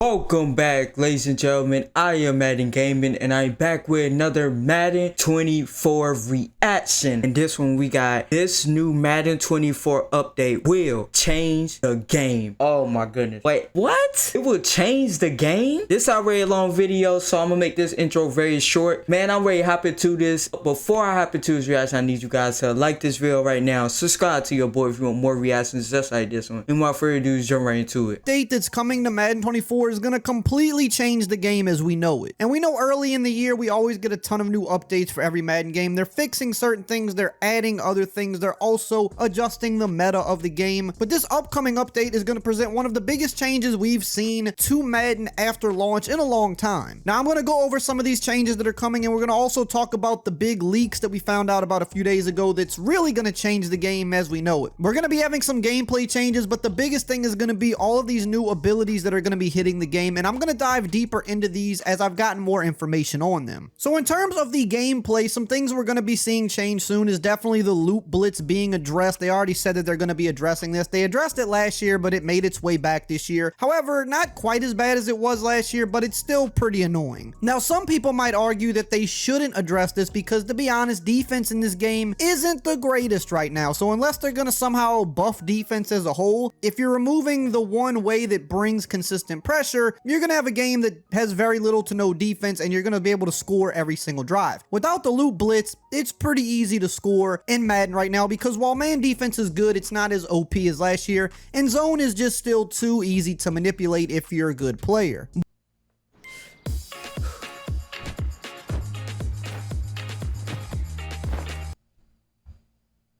Welcome back, ladies and gentlemen. I am Madden Gaming, and I'm back with another Madden 24 reaction. And this one, we got this new Madden 24 update will change the game. Oh my goodness. Wait, what? It will change the game? This already a long video, so I'm gonna make this intro very short. Man, I'm ready to hop into this. Before I hop into this reaction, I need you guys to like this video right now. Subscribe to your boy if you want more reactions just like this one. And without further ado, just jump right into it. Update that's coming to Madden 24 is going to completely change the game as we know it. And we know early in the year, we always get a ton of new updates for every Madden game. They're fixing certain things, they're adding other things, they're also adjusting the meta of the game. But this upcoming update is going to present one of the biggest changes we've seen to Madden after launch in a long time. Now, I'm going to go over some of these changes that are coming, and we're going to also talk about the big leaks that we found out about a few days ago that's really going to change the game as we know it. We're going to be having some gameplay changes, but the biggest thing is going to be all of these new abilities that are going to be hitting the game, and I'm going to dive deeper into these as I've gotten more information on them. So in terms of the gameplay, some things we're going to be seeing change soon is definitely the loot blitz being addressed. They already said that they're going to be addressing this. They addressed it last year, but it made its way back this year. However, not quite as bad as it was last year, but it's still pretty annoying. Now, some people might argue that they shouldn't address this because, to be honest, defense in this game isn't the greatest right now. So unless they're going to somehow buff defense as a whole, if you're removing the one way that brings consistent pressure, you're going to have a game that has very little to no defense, and you're going to be able to score every single drive. Without the loot blitz, it's pretty easy to score in Madden right now because while man defense is good, it's not as OP as last year, and zone is just still too easy to manipulate if you're a good player.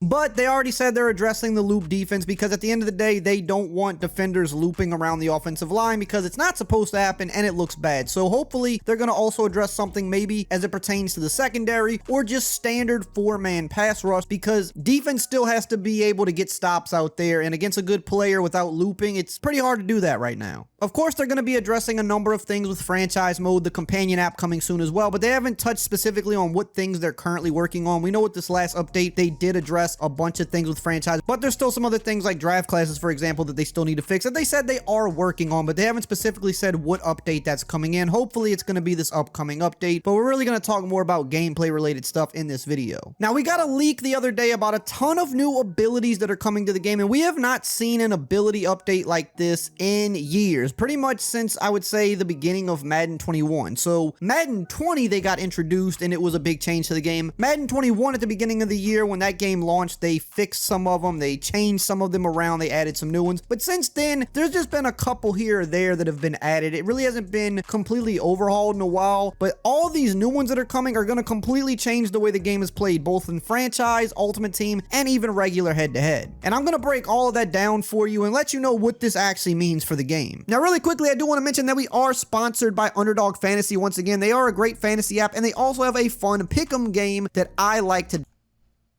But they already said they're addressing the loop defense because at the end of the day, they don't want defenders looping around the offensive line because it's not supposed to happen and it looks bad. So hopefully they're going to also address something maybe as it pertains to the secondary or just standard four-man pass rush because defense still has to be able to get stops out there, and against a good player without looping, it's pretty hard to do that right now. Of course, they're going to be addressing a number of things with franchise mode, the companion app coming soon as well, but they haven't touched specifically on what things they're currently working on. We know with this last update, they did address a bunch of things with franchise, but there's still some other things like draft classes, for example, that they still need to fix that they said they are working on, but they haven't specifically said what update that's coming in. Hopefully it's going to be this upcoming update, but we're really going to talk more about gameplay related stuff in this video. Now, we got a leak the other day about a ton of new abilities that are coming to the game, and we have not seen an ability update like this in years, pretty much since I would say the beginning of Madden 21. So Madden 20, they got introduced and it was a big change to the game. Madden 21 at the beginning of the year when that game launched, they fixed some of them, they changed some of them around, they added some new ones, but since then there's just been a couple here or there that have been added. It really hasn't been completely overhauled in a while, but all these new ones that are coming are going to completely change the way the game is played, both in franchise, ultimate team, and even regular head-to-head. And I'm going to break all of that down for you and let you know what this actually means for the game. Now, really quickly, I do want to mention that we are sponsored by Underdog Fantasy once again. They are a great fantasy app, and they also have a fun pick'em game that I like to.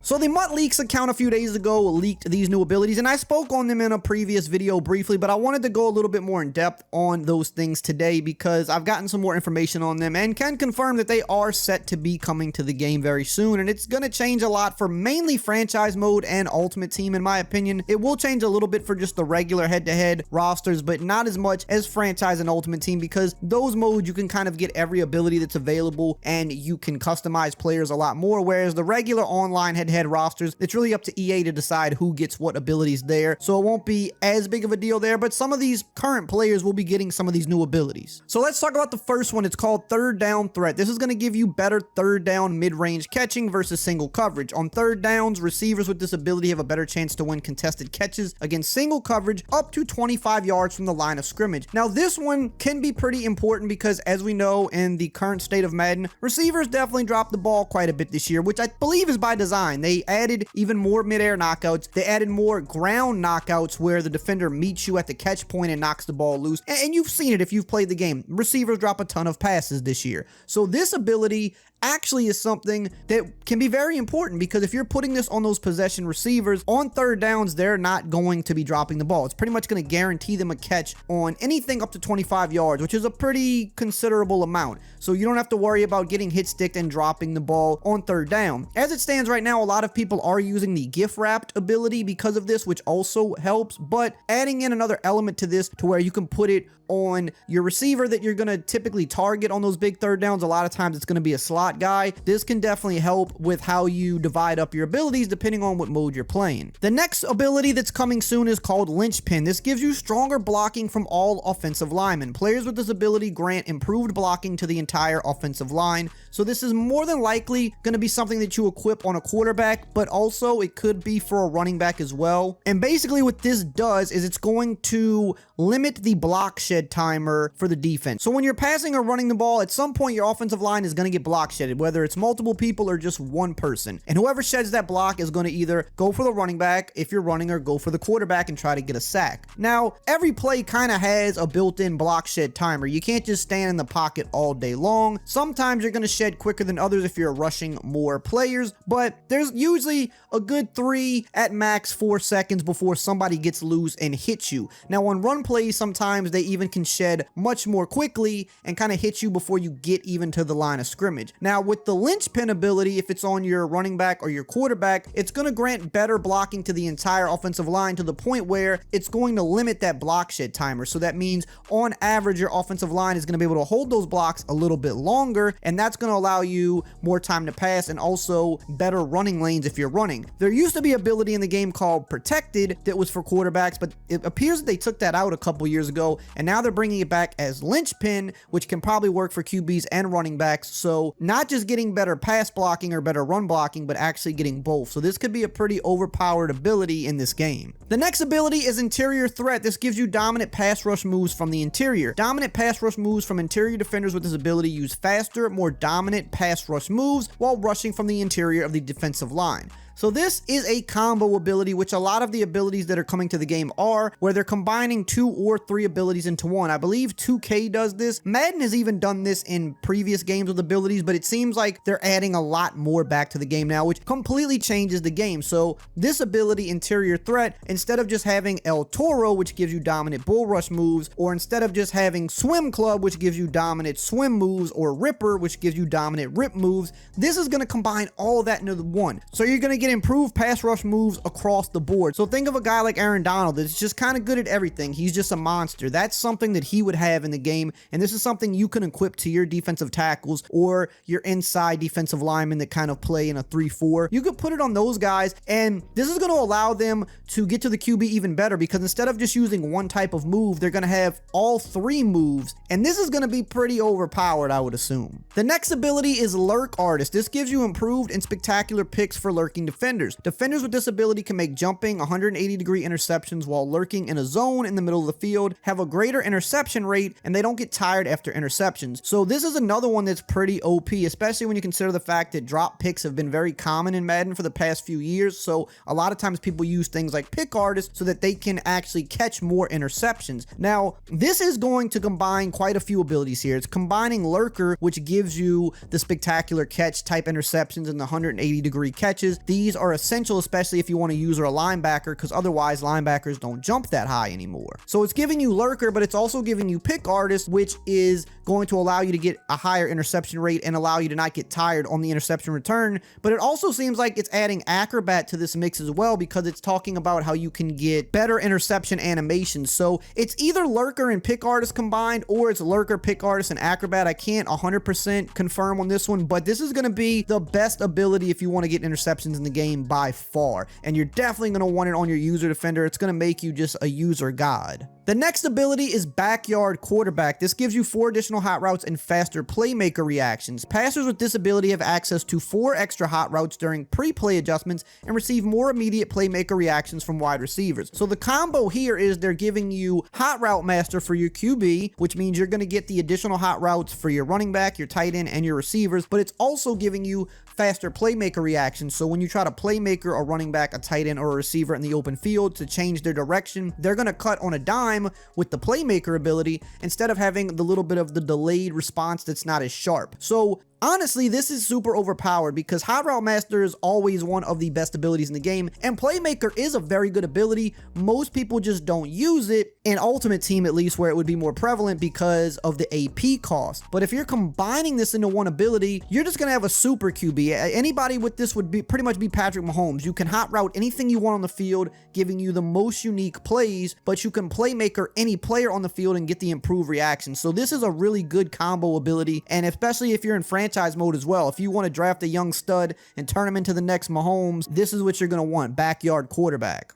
So the Mutt Leaks account a few days ago leaked these new abilities, and I spoke on them in a previous video briefly, but I wanted to go a little bit more in depth on those things today because I've gotten some more information on them and can confirm that they are set to be coming to the game very soon, and it's going to change a lot for mainly franchise mode and ultimate team in my opinion. It will change a little bit for just the regular head-to-head rosters, but not as much as franchise and ultimate team because those modes you can kind of get every ability that's available and you can customize players a lot more, whereas the regular online head rosters, it's really up to EA to decide who gets what abilities there, so it won't be as big of a deal there, but some of these current players will be getting some of these new abilities. So let's talk about the first one. It's called Third Down Threat. This is going to give you better third down mid-range catching versus single coverage. On third downs, receivers with this ability have a better chance to win contested catches against single coverage up to 25 yards from the line of scrimmage. Now, this one can be pretty important because, as we know, in the current state of Madden, receivers definitely dropped the ball quite a bit this year, which I believe is by design. They added even more mid-air knockouts. They added more ground knockouts where the defender meets you at the catch point and knocks the ball loose. And you've seen it if you've played the game. Receivers drop a ton of passes this year. So this ability actually is something that can be very important, because if you're putting this on those possession receivers, on third downs, they're not going to be dropping the ball. It's pretty much going to guarantee them a catch on anything up to 25 yards, which is a pretty considerable amount. So you don't have to worry about getting hit sticked and dropping the ball on third down. As it stands right now, a lot of people are using the gift wrapped ability because of this, which also helps, but adding in another element to this to where you can put it on your receiver that you're going to typically target on those big third downs. A lot of times it's going to be a slot guy. This can definitely help with how you divide up your abilities depending on what mode you're playing. The next ability that's coming soon is called Linchpin. This gives you stronger blocking from all offensive linemen. Players with this ability grant improved blocking to the entire offensive line. So this is more than likely going to be something that you equip on a quarterback, but also it could be for a running back as well. And basically what this does is it's going to limit the block shed timer for the defense. So when you're passing or running the ball, at some point your offensive line is going to get block shedded, whether it's multiple people or just one person. And whoever sheds that block is going to either go for the running back if you're running, or go for the quarterback and try to get a sack. Now, every play kind of has a built-in block shed timer. You can't just stand in the pocket all day long. Sometimes you're going to shed quicker than others if you're rushing more players, but there's usually a good 3 at max 4 seconds before somebody gets loose and hits you. Now on run plays, sometimes they even can shed much more quickly and kind of hit you before you get even to the line of scrimmage. Now with the linchpin ability, if it's on your running back or your quarterback, it's going to grant better blocking to the entire offensive line to the point where it's going to limit that block shed timer. So that means on average your offensive line is going to be able to hold those blocks a little bit longer, and that's going to allow you more time to pass and also better running lanes if you're running. There used to be an ability in the game called Protected that was for quarterbacks, but it appears that they took that out a couple years ago, and now they're bringing it back as Linchpin, which can probably work for QBs and running backs. So not just getting better pass blocking or better run blocking, but actually getting both. So this could be a pretty overpowered ability in this game. The next ability is Interior Threat. This gives you dominant pass rush moves from the interior. Dominant pass rush moves from interior defenders with this ability use faster, more dominant pass rush moves while rushing from the interior of the defensive line. So this is a combo ability, which a lot of the abilities that are coming to the game are, where they're combining 2 or 3 abilities into one. I believe 2K does this. Madden has even done this in previous games with abilities, but it seems like they're adding a lot more back to the game now, which completely changes the game. So this ability, Interior Threat, instead of just having El Toro, which gives you dominant bull rush moves, or instead of just having Swim Club, which gives you dominant swim moves, or Ripper, which gives you dominant rip moves, this is going to combine all of that into one. So you're going to get improved pass rush moves across the board. So think of a guy like Aaron Donald that's just kind of good at everything. He's just a monster. That's something that he would have in the game, and this is something you can equip to your defensive tackles or your inside defensive linemen that kind of play in a 3-4. You could put it on those guys, and this is going to allow them to get to the QB even better, because instead of just using one type of move, they're going to have all 3 moves, and this is going to be pretty overpowered, I would assume. The next ability is Lurk Artist. This gives you improved and spectacular picks for lurking defenders. Defenders with this ability can make jumping 180-degree interceptions while lurking in a zone in the middle of the field, have a greater interception rate, and they don't get tired after interceptions. So this is another one that's pretty OP, especially when you consider the fact that drop picks have been very common in Madden for the past few years. So a lot of times people use things like Pick Artist so that they can actually catch more interceptions. Now, this is going to combine quite a few abilities here. It's combining Lurker, which gives you the spectacular catch type interceptions and the 180-degree catches. These are essential, especially if you want to use a linebacker, because otherwise linebackers don't jump that high anymore. So it's giving you Lurker, but it's also giving you Pick Artist, which is going to allow you to get a higher interception rate and allow you to not get tired on the interception return. But it also seems like it's adding Acrobat to this mix as well, because it's talking about how you can get better interception animations. So it's either Lurker and Pick Artist combined, or it's Lurker, Pick Artist, and Acrobat. I can't 100% confirm on this one, but this is going to be the best ability if you want to get interceptions in the game by far, and you're definitely going to want it on your user defender. It's going to make you just a user god. The next ability is Backyard Quarterback. This gives you 4 additional hot routes and faster playmaker reactions. Passers with this ability have access to 4 extra hot routes during pre-play adjustments and receive more immediate playmaker reactions from wide receivers. So the combo here is they're giving you Hot Route Master for your QB, which means you're going to get the additional hot routes for your running back, your tight end, and your receivers, but it's also giving you faster playmaker reactions. So when you try to playmaker a running back, a tight end, or a receiver in the open field to change their direction, they're going to cut on a dime with the playmaker ability instead of having the little bit of the delayed response that's not as sharp. So honestly, this is super overpowered because Hot Route Master is always one of the best abilities in the game, and Playmaker is a very good ability. Most people just don't use it in Ultimate Team, at least, where it would be more prevalent because of the AP cost. But if you're combining this into one ability, you're just gonna have a super QB. Anybody with this would be pretty much be Patrick Mahomes. You can hot route anything you want on the field, giving you the most unique plays, but you can Playmaker any player on the field and get the improved reaction. So this is a really good combo ability, and especially if you're in franchise mode as well. If you want to draft a young stud and turn him into the next Mahomes, this is what you're going to want, backyard quarterback.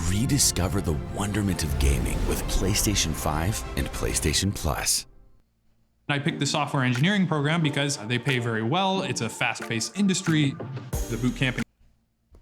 Rediscover the wonderment of gaming with PlayStation 5 and PlayStation Plus. I picked the software engineering program because they pay very well. It's a fast-paced industry. The boot camp.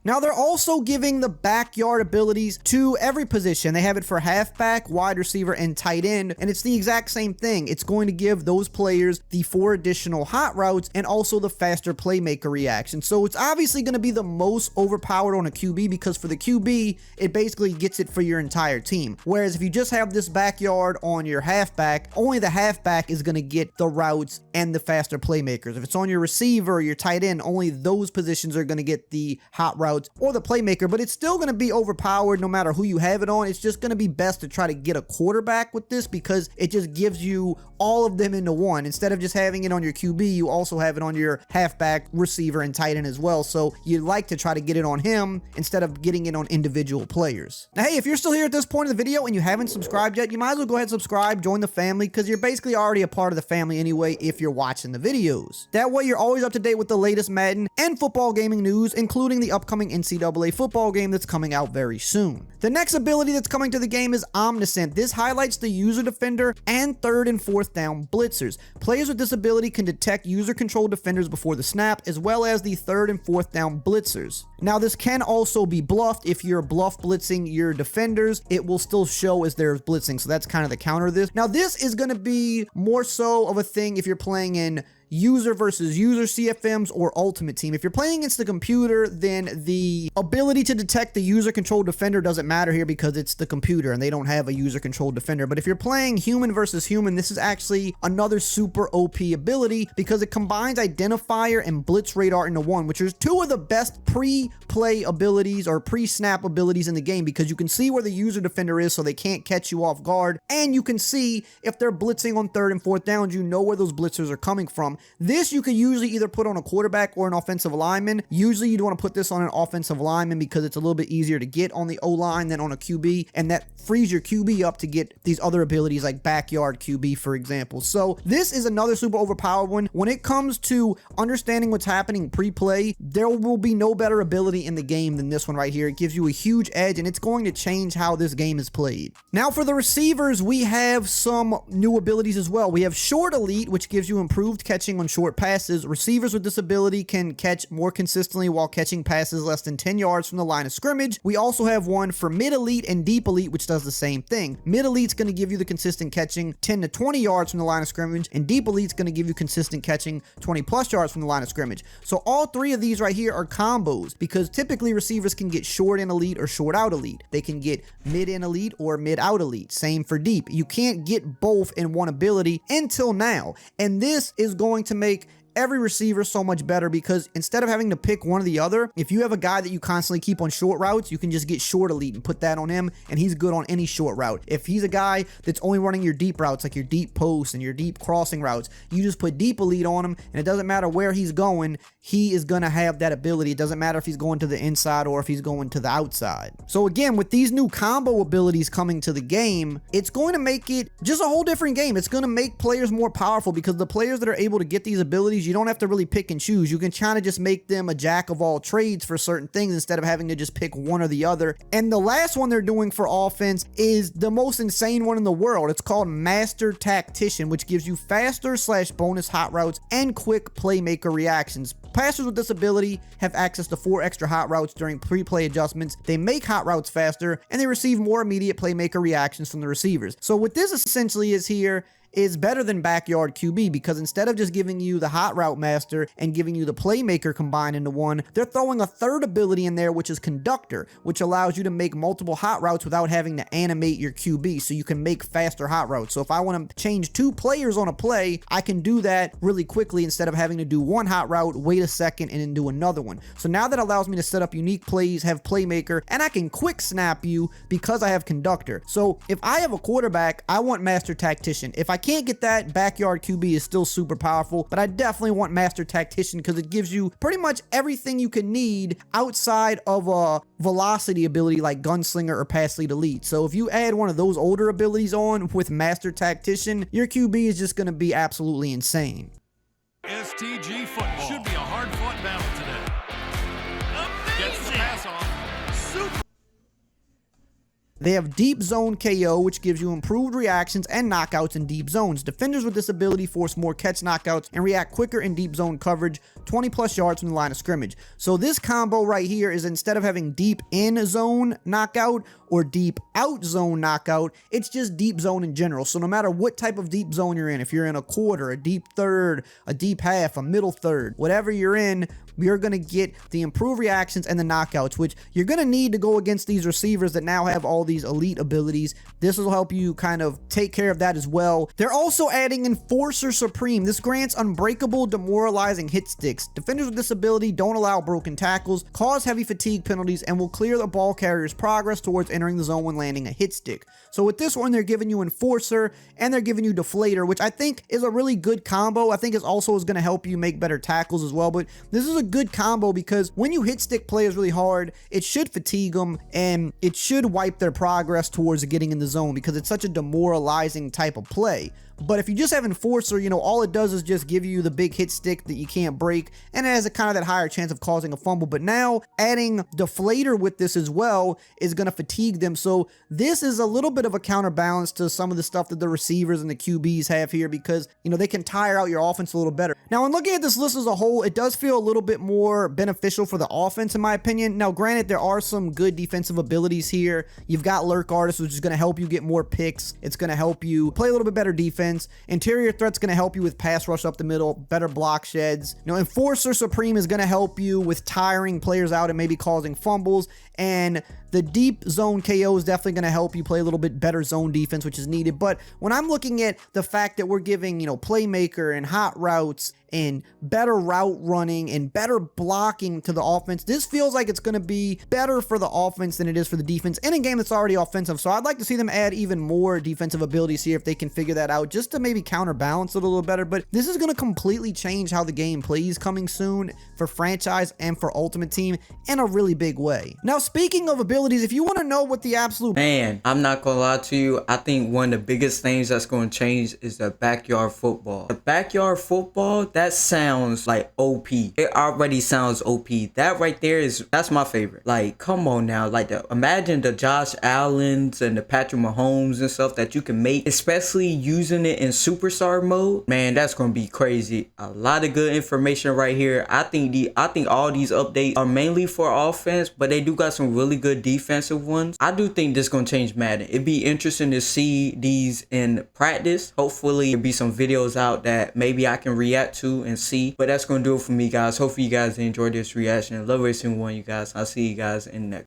Now, they're also giving the backyard abilities to every position. They have it for halfback, wide receiver, and tight end, and it's the exact same thing. It's going to give those players the 4 additional hot routes and also the faster playmaker reaction. So it's obviously going to be the most overpowered on a QB because for the QB, it basically gets it for your entire team. Whereas if you just have this backyard on your halfback, only the halfback is going to get the routes and the faster playmakers. If it's on your receiver or your tight end, only those positions are going to get the hot routes or the playmaker, but it's still going to be overpowered no matter who you have it on. It's just going to be best to try to get a quarterback with this because it just gives you all of them into one. Instead of just having it on your QB, you also have it on your halfback, receiver, and tight end as well. So you'd like to try to get it on him instead of getting it on individual players. Now, hey, if you're still here at this point in the video and you haven't subscribed yet, you might as well go ahead and subscribe, join the family, because you're basically already a part of the family anyway if you're watching the videos. That way you're always up to date with the latest Madden and football gaming news, including the upcoming NCAA football game that's coming out very soon. The next ability that's coming to the game is Omniscient. This highlights the user defender and 3rd and 4th down blitzers. Players with this ability can detect user controlled defenders before the snap, as well as the 3rd and 4th down blitzers. Now, this can also be bluffed. If you're bluff blitzing your defenders, it will still show as there's blitzing. So that's kind of the counter to this. Now, this is going to be more so of a thing if you're playing in user versus user CFMs or Ultimate Team. If you're playing against the computer, then the ability to detect the user controlled defender doesn't matter here because it's the computer and they don't have a user controlled defender. But if you're playing human versus human, this is actually another super OP ability because it combines Identifier and Blitz Radar into one, which are 2 of the best pre-play abilities or pre-snap abilities in the game because you can see where the user defender is so they can't catch you off guard, and you can see if they're blitzing on 3rd and 4th downs, you know where those blitzers are coming from. This you could usually either put on a quarterback or an offensive lineman. Usually you'd want to put this on an offensive lineman because it's a little bit easier to get on the O-line than on a QB, and that frees your QB up to get these other abilities like backyard QB, for example. So this is another super overpowered one. When it comes to understanding what's happening pre-play, there will be no better ability in the game than this one right here. It gives you a huge edge, and it's going to change how this game is played. Now, for the receivers, we have some new abilities as well. We have Short Elite, which gives you improved catching on short passes. Receivers with this ability can catch more consistently while catching passes less than 10 yards from the line of scrimmage. We also have one for Mid Elite and Deep Elite, which does the same thing. Mid Elite's going to give you the consistent catching 10 to 20 yards from the line of scrimmage, and Deep Elite's going to give you consistent catching 20 plus yards from the line of scrimmage. So all 3 of these right here are combos because typically receivers can get short in elite or short out elite. They can get mid in elite or mid out elite. Same for deep. You can't get both in one ability until now, and this is going to make every receiver so much better because instead of having to pick one or the other, if you have a guy that you constantly keep on short routes, you can just get Short Elite and put that on him, and he's good on any short route. If he's a guy that's only running your deep routes, like your deep posts and your deep crossing routes, you just put Deep Elite on him, and it doesn't matter where he's going, he is going to have that ability. It doesn't matter if he's going to the inside or if he's going to the outside. So again, with these new combo abilities coming to the game, it's going to make it just a whole different game. It's going to make players more powerful because the players that are able to get these abilities, you don't have to really pick and choose. You can kind of just make them a jack of all trades for certain things instead of having to just pick one or the other. And the last one they're doing for offense is the most insane one in the world. It's called Master Tactician, which gives you faster / bonus hot routes and quick playmaker reactions. Passers with this ability have access to 4 extra hot routes during pre-play adjustments. They make hot routes faster, and they receive more immediate playmaker reactions from the receivers. So what this essentially is here is better than Backyard QB, because instead of just giving you the Hot Route Master and giving you the Playmaker combined into one, they're throwing a third ability in there, which is Conductor, which allows you to make multiple hot routes without having to animate your QB, so you can make faster hot routes. So if I want to change 2 players on a play, I can do that really quickly instead of having to do one hot route, wait a second, and then do another one. So now that allows me to set up unique plays, have Playmaker, and I can quick snap you because I have Conductor. So if I have a quarterback, I want Master Tactician. If I can't get that, Backyard QB is still super powerful, but I definitely want Master Tactician because it gives you pretty much everything you can need outside of a velocity ability like Gunslinger or Pass Lead Elite. So if you add one of those older abilities on with Master Tactician, your QB is just going to be absolutely insane. STG football should be a hard-fought battle today. Gets the pass off. Super. They have Deep Zone KO, which gives you improved reactions and knockouts in deep zones. Defenders with this ability force more catch knockouts and react quicker in deep zone coverage, 20 plus yards from the line of scrimmage. So this combo right here is, instead of having deep in zone knockout or deep out zone knockout, it's just deep zone in general. So no matter what type of deep zone you're in, if you're in a quarter, a deep third, a deep half, a middle third, whatever you're in, you're going to get the improved reactions and the knockouts, which you're going to need to go against these receivers that now have all these elite abilities. This will help you kind of take care of that as well. They're also adding Enforcer Supreme. This grants unbreakable, demoralizing hit sticks. Defenders with this ability don't allow broken tackles, cause heavy fatigue penalties, and will clear the ball carrier's progress towards entering the zone when landing a hit stick. So with this one, they're giving you Enforcer and they're giving you Deflator, which I think is a really good combo. I think it also is going to help you make better tackles as well, but this is a good combo because when you hit stick players really hard, it should fatigue them and it should wipe their progress towards getting in the zone because it's such a demoralizing type of play. But if you just have Enforcer, you know, all it does is just give you the big hit stick that you can't break, and it has a kind of that higher chance of causing a fumble. But now adding Deflator with this as well is going to fatigue them. So this is a little bit of a counterbalance to some of the stuff that the receivers and the QBs have here because, you know, they can tire out your offense a little better. Now, in looking at this list as a whole, it does feel a little bit more beneficial for the offense, in my opinion. Now, granted, there are some good defensive abilities here. You've got Lurk Artist, which is going to help you get more picks. It's going to help you play a little bit better defense. Interior threat's going to help you with pass rush up the middle, better block sheds. You know, Enforcer Supreme is going to help you with tiring players out and maybe causing fumbles. And the deep zone KO is definitely going to help you play a little bit better zone defense, which is needed. But when I'm looking at the fact that we're giving, you know, Playmaker and hot routes and better route running and better blocking to the offense, this feels like it's going to be better for the offense than it is for the defense in a game that's already offensive. So I'd like to see them add even more defensive abilities here if they can figure that out, just to maybe counterbalance it a little better. But this is going to completely change how the game plays coming soon for franchise and for Ultimate Team in a really big way. Now, speaking of abilities, if you want to know what the absolute... Man, I'm not going to lie to you. I think one of the biggest things that's going to change is the backyard football. The backyard football, that sounds like OP. It already sounds OP. That right there that's my favorite. Like, come on now. Like, imagine the Josh Allens and the Patrick Mahomes and stuff that you can make, especially using it in superstar mode. Man, that's going to be crazy. A lot of good information right here. I think all these updates are mainly for offense, but they do got some really good defensive ones. I do think this is going to change Madden. It'd be interesting to see these in practice. Hopefully there'll be some videos out that maybe I can react to and see. But that's going to do it for me, guys. Hopefully you guys enjoyed this reaction. I love every single one of you guys. I'll see you guys in the next.